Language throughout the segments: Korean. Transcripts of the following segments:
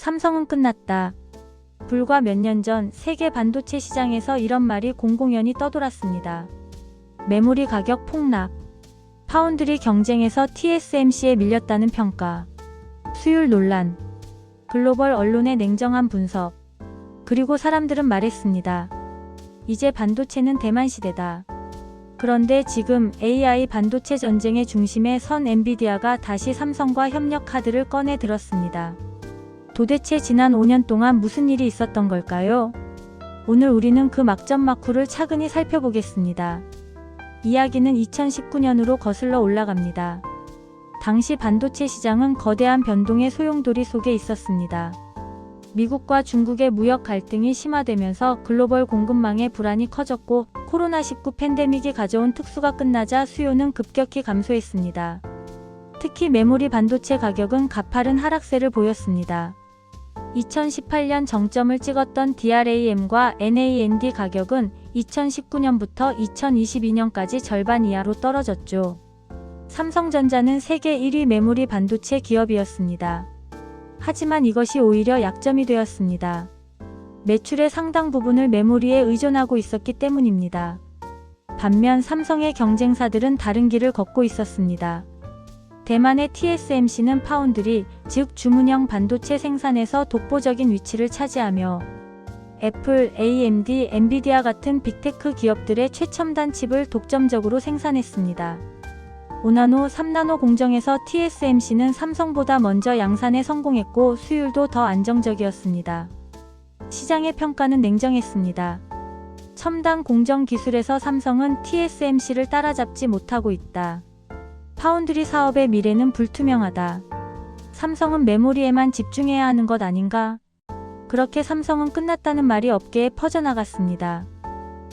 삼성은 끝났다. 불과 몇 년 전 세계 반도체 시장에서 이런 말이 공공연히 떠돌았습니다. 메모리 가격 폭락, 파운드리 경쟁에서 TSMC에 밀렸다는 평가, 수율 논란, 글로벌 언론의 냉정한 분석. 그리고 사람들은 말했습니다. 이제 반도체는 대만 시대다. 그런데 지금 AI 반도체 전쟁의 중심에 선 엔비디아가 다시 삼성과 협력 카드를 꺼내 들었습니다. 도대체 지난 5년 동안 무슨 일이 있었던 걸까요? 오늘 우리는 그 막전막후를 차근히 살펴보겠습니다. 이야기는 2019년으로 거슬러 올라갑니다. 당시 반도체 시장은 거대한 변동의 소용돌이 속에 있었습니다. 미국과 중국의 무역 갈등이 심화되면서 글로벌 공급망의 불안이 커졌고 코로나19 팬데믹이 가져온 특수가 끝나자 수요는 급격히 감소했습니다. 특히 메모리 반도체 가격은 가파른 하락세를 보였습니다. 2018년 정점을 찍었던 DRAM과 NAND 가격은 2019년부터 2022년까지 절반 이하로 떨어졌죠. 삼성전자는 세계 1위 메모리 반도체 기업이었습니다. 하지만 이것이 오히려 약점이 되었습니다. 매출의 상당 부분을 메모리에 의존하고 있었기 때문입니다. 반면 삼성의 경쟁사들은 다른 길을 걷고 있었습니다. 대만의 TSMC는 파운드리, 즉 주문형 반도체 생산에서 독보적인 위치를 차지하며 애플, AMD, 엔비디아 같은 빅테크 기업들의 최첨단 칩을 독점적으로 생산했습니다. 5나노, 3나노 공정에서 TSMC는 삼성보다 먼저 양산에 성공했고 수율도 더 안정적이었습니다. 시장의 평가는 냉정했습니다. 첨단 공정 기술에서 삼성은 TSMC를 따라잡지 못하고 있다. 파운드리 사업의 미래는 불투명하다. 삼성은 메모리에만 집중해야 하는 것 아닌가? 그렇게 삼성은 끝났다는 말이 업계에 퍼져나갔습니다.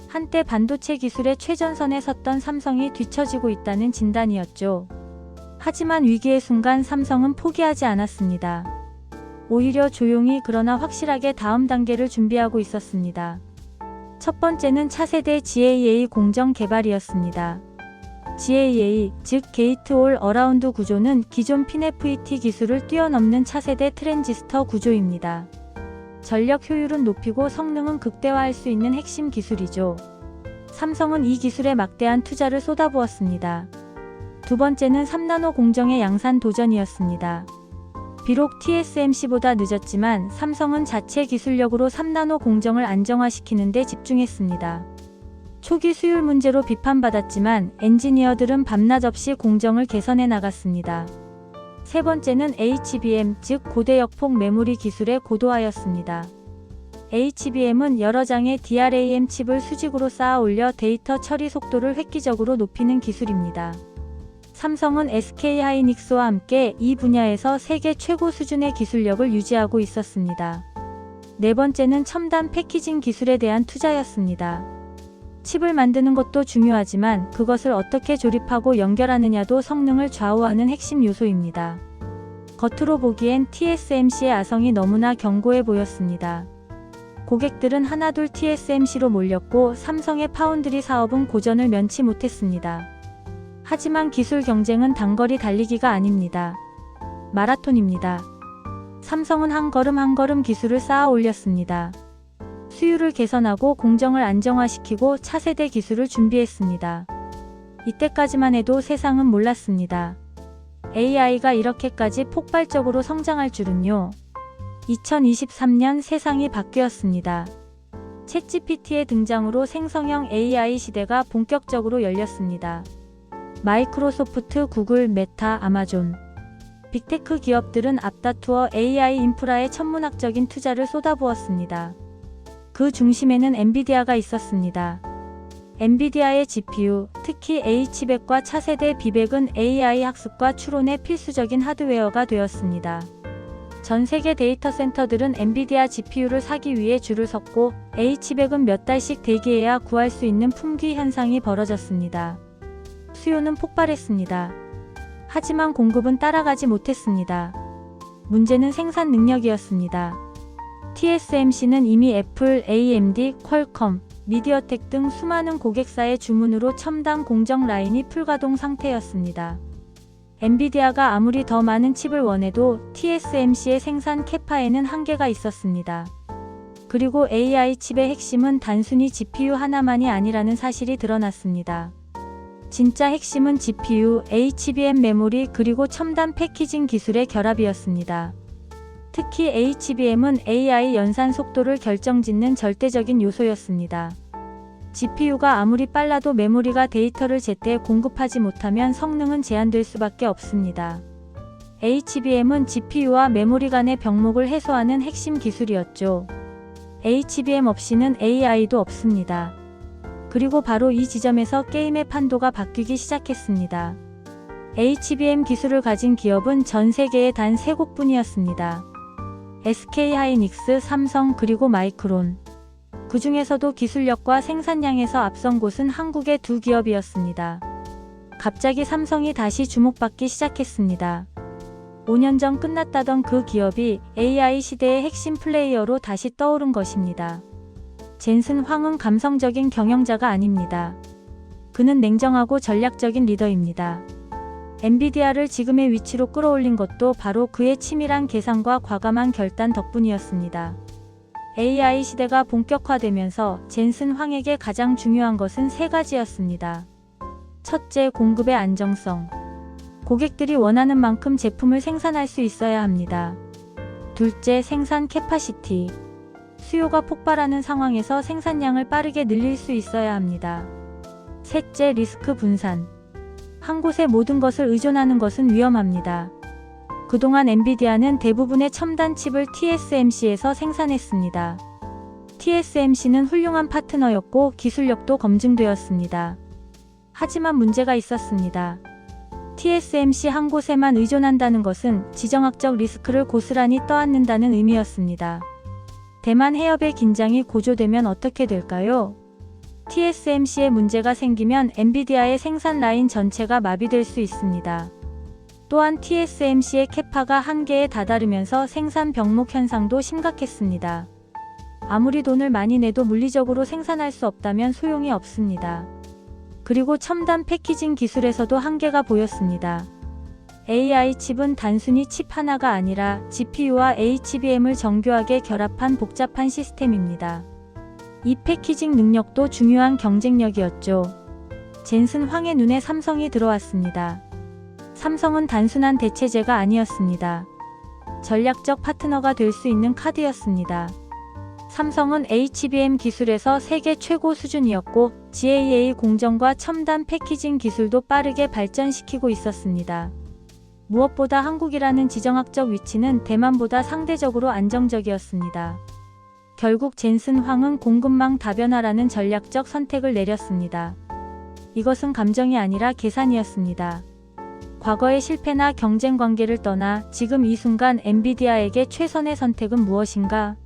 한때 반도체 기술의 최전선에 섰던 삼성이 뒤처지고 있다는 진단이었죠. 하지만 위기의 순간 삼성은 포기하지 않았습니다. 오히려 조용히 그러나 확실하게 다음 단계를 준비하고 있었습니다. 첫 번째는 차세대 GAA 공정 개발이었습니다. GAA, 즉 게이트 올 어라운드 구조는 기존 FinFET 기술을 뛰어넘는 차세대 트랜지스터 구조입니다. 전력 효율은 높이고 성능은 극대화할 수 있는 핵심 기술이죠. 삼성은 이 기술에 막대한 투자를 쏟아부었습니다. 두 번째는 3나노 공정의 양산 도전이었습니다. 비록 TSMC보다 늦었지만 삼성은 자체 기술력으로 3나노 공정을 안정화시키는 데 집중했습니다. 초기 수율 문제로 비판받았지만 엔지니어들은 밤낮 없이 공정을 개선해 나갔습니다. 세 번째는 HBM, 즉 고대역폭 메모리 기술의 고도화였습니다. HBM은 여러 장의 DRAM 칩을 수직으로 쌓아 올려 데이터 처리 속도를 획기적으로 높이는 기술입니다. 삼성은 SK하이닉스와 함께 이 분야에서 세계 최고 수준의 기술력을 유지하고 있었습니다. 네 번째는 첨단 패키징 기술에 대한 투자였습니다. 칩을 만드는 것도 중요하지만 그것을 어떻게 조립하고 연결하느냐도 성능을 좌우하는 핵심 요소입니다. 겉으로 보기엔 TSMC의 아성이 너무나 견고해 보였습니다. 고객들은 하나둘 TSMC로 몰렸고 삼성의 파운드리 사업은 고전을 면치 못했습니다. 하지만 기술 경쟁은 단거리 달리기가 아닙니다. 마라톤입니다. 삼성은 한 걸음 한 걸음 기술을 쌓아 올렸습니다. 수율을 개선하고 공정을 안정화시키고 차세대 기술을 준비했습니다. 이때까지만 해도 세상은 몰랐습니다. AI가 이렇게까지 폭발적으로 성장할 줄은요. 2023년 세상이 바뀌었습니다. 챗GPT의 등장으로 생성형 AI 시대가 본격적으로 열렸습니다. 마이크로소프트, 구글, 메타, 아마존, 빅테크 기업들은 앞다투어 AI 인프라에 천문학적인 투자를 쏟아부었습니다. 그 중심에는 엔비디아가 있었습니다. 엔비디아의 GPU, 특히 H100과 차세대 B100은 AI 학습과 추론의 필수적인 하드웨어가 되었습니다. 전 세계 데이터 센터들은 엔비디아 GPU를 사기 위해 줄을 섰고 H100은 몇 달씩 대기해야 구할 수 있는 품귀 현상이 벌어졌습니다. 수요는 폭발했습니다. 하지만 공급은 따라가지 못했습니다. 문제는 생산 능력이었습니다. TSMC는 이미 애플, AMD, 퀄컴, 미디어텍 등 수많은 고객사의 주문으로 첨단 공정 라인이 풀가동 상태였습니다. 엔비디아가 아무리 더 많은 칩을 원해도 TSMC의 생산 캐파에는 한계가 있었습니다. 그리고 AI 칩의 핵심은 단순히 GPU 하나만이 아니라는 사실이 드러났습니다. 진짜 핵심은 GPU, HBM 메모리 그리고 첨단 패키징 기술의 결합이었습니다. 특히 HBM은 AI 연산 속도를 결정짓는 절대적인 요소였습니다. GPU가 아무리 빨라도 메모리가 데이터를 제때 공급하지 못하면 성능은 제한될 수밖에 없습니다. HBM은 GPU와 메모리 간의 병목을 해소하는 핵심 기술이었죠. HBM 없이는 AI도 없습니다. 그리고 바로 이 지점에서 게임의 판도가 바뀌기 시작했습니다. HBM 기술을 가진 기업은 전 세계에 단 3곳뿐이었습니다. SK하이닉스, 삼성 그리고 마이크론. 그 중에서도 기술력과 생산량에서 앞선 곳은 한국의 2기업이었습니다. 갑자기 삼성이 다시 주목받기 시작했습니다. 5년 전 끝났다던 그 기업이 AI 시대의 핵심 플레이어로 다시 떠오른 것입니다. 젠슨 황은 감성적인 경영자가 아닙니다. 그는 냉정하고 전략적인 리더입니다. 엔비디아를 지금의 위치로 끌어올린 것도 바로 그의 치밀한 계산과 과감한 결단 덕분이었습니다. AI 시대가 본격화되면서 젠슨 황에게 가장 중요한 것은 3가지였습니다. 첫째, 공급의 안정성. 고객들이 원하는 만큼 제품을 생산할 수 있어야 합니다. 둘째, 생산 캐파시티. 수요가 폭발하는 상황에서 생산량을 빠르게 늘릴 수 있어야 합니다. 셋째, 리스크 분산. 한 곳에 모든 것을 의존하는 것은 위험합니다. 그동안 엔비디아는 대부분의 첨단 칩을 TSMC에서 생산했습니다. TSMC는 훌륭한 파트너였고 기술력도 검증되었습니다. 하지만 문제가 있었습니다. TSMC 한 곳에만 의존한다는 것은 지정학적 리스크를 고스란히 떠안는다는 의미였습니다. 대만 해협의 긴장이 고조되면 어떻게 될까요? TSMC에 문제가 생기면 엔비디아의 생산 라인 전체가 마비될 수 있습니다. 또한 TSMC의 캐파가 한계에 다다르면서 생산 병목 현상도 심각했습니다. 아무리 돈을 많이 내도 물리적으로 생산할 수 없다면 소용이 없습니다. 그리고 첨단 패키징 기술에서도 한계가 보였습니다. AI 칩은 단순히 칩 하나가 아니라 GPU와 HBM을 정교하게 결합한 복잡한 시스템입니다. 이 패키징 능력도 중요한 경쟁력이었죠. 젠슨 황의 눈에 삼성이 들어왔습니다. 삼성은 단순한 대체제가 아니었습니다. 전략적 파트너가 될 수 있는 카드였습니다. 삼성은 HBM 기술에서 세계 최고 수준이었고 GAA 공정과 첨단 패키징 기술도 빠르게 발전시키고 있었습니다. 무엇보다 한국이라는 지정학적 위치는 대만보다 상대적으로 안정적이었습니다. 결국 젠슨 황은 공급망 다변화라는 전략적 선택을 내렸습니다. 이것은 감정이 아니라 계산이었습니다. 과거의 실패나 경쟁 관계를 떠나 지금 이 순간 엔비디아에게 최선의 선택은 무엇인가?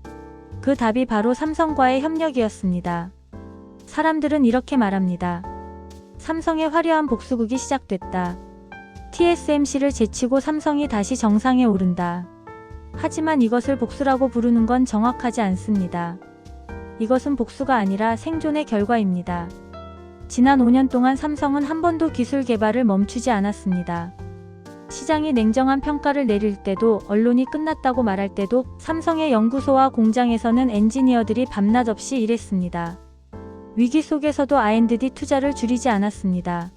그 답이 바로 삼성과의 협력이었습니다. 사람들은 이렇게 말합니다. 삼성의 화려한 복수극이 시작됐다. TSMC를 제치고 삼성이 다시 정상에 오른다. 하지만 이것을 복수라고 부르는 건 정확하지 않습니다. 이것은 복수가 아니라 생존의 결과입니다. 지난 5년 동안 삼성은 한 번도 기술 개발을 멈추지 않았습니다. 시장이 냉정한 평가를 내릴 때도 언론이 끝났다고 말할 때도 삼성의 연구소와 공장에서는 엔지니어들이 밤낮 없이 일했습니다. 위기 속에서도 R&D 투자를 줄이지 않았습니다.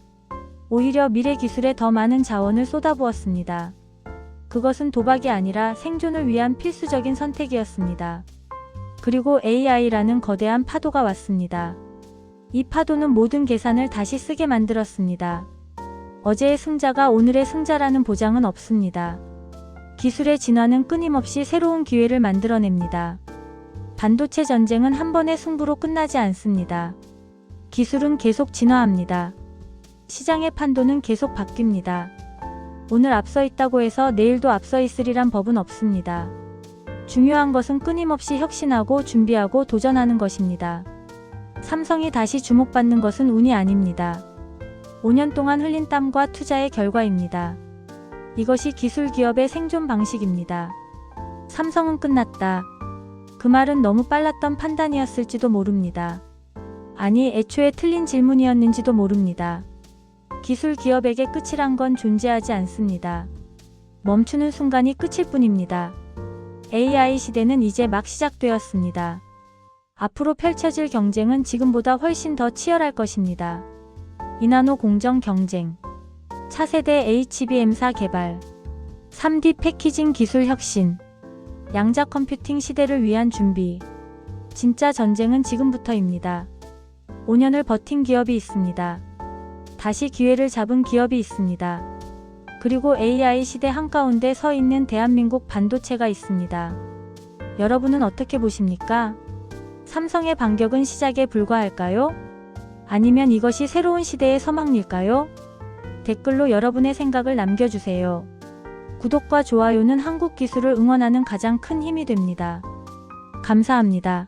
오히려 미래 기술에 더 많은 자원을 쏟아부었습니다. 그것은 도박이 아니라 생존을 위한 필수적인 선택이었습니다. 그리고 AI라는 거대한 파도가 왔습니다. 이 파도는 모든 계산을 다시 쓰게 만들었습니다. 어제의 승자가 오늘의 승자라는 보장은 없습니다. 기술의 진화는 끊임없이 새로운 기회를 만들어냅니다. 반도체 전쟁은 한 번의 승부로 끝나지 않습니다. 기술은 계속 진화합니다. 시장의 판도는 계속 바뀝니다. 오늘 앞서 있다고 해서 내일도 앞서 있으리란 법은 없습니다. 중요한 것은 끊임없이 혁신하고 준비하고 도전하는 것입니다. 삼성이 다시 주목받는 것은 운이 아닙니다. 5년 동안 흘린 땀과 투자의 결과입니다. 이것이 기술 기업의 생존 방식입니다. 삼성은 끝났다. 그 말은 너무 빨랐던 판단이었을지도 모릅니다. 아니, 애초에 틀린 질문이었는지도 모릅니다. 기술 기업에게 끝이란 건 존재하지 않습니다. 멈추는 순간이 끝일 뿐입니다. AI 시대는 이제 막 시작되었습니다. 앞으로 펼쳐질 경쟁은 지금보다 훨씬 더 치열할 것입니다. 이나노 공정 경쟁, 차세대 HBM사 개발, 3D 패키징 기술 혁신, 양자 컴퓨팅 시대를 위한 준비. 진짜 전쟁은 지금부터입니다. 5년을 버틴 기업이 있습니다. 다시 기회를 잡은 기업이 있습니다. 그리고 AI 시대 한가운데 서 있는 대한민국 반도체가 있습니다. 여러분은 어떻게 보십니까? 삼성의 반격은 시작에 불과할까요? 아니면 이것이 새로운 시대의 서막일까요? 댓글로 여러분의 생각을 남겨주세요. 구독과 좋아요는 한국 기술을 응원하는 가장 큰 힘이 됩니다. 감사합니다.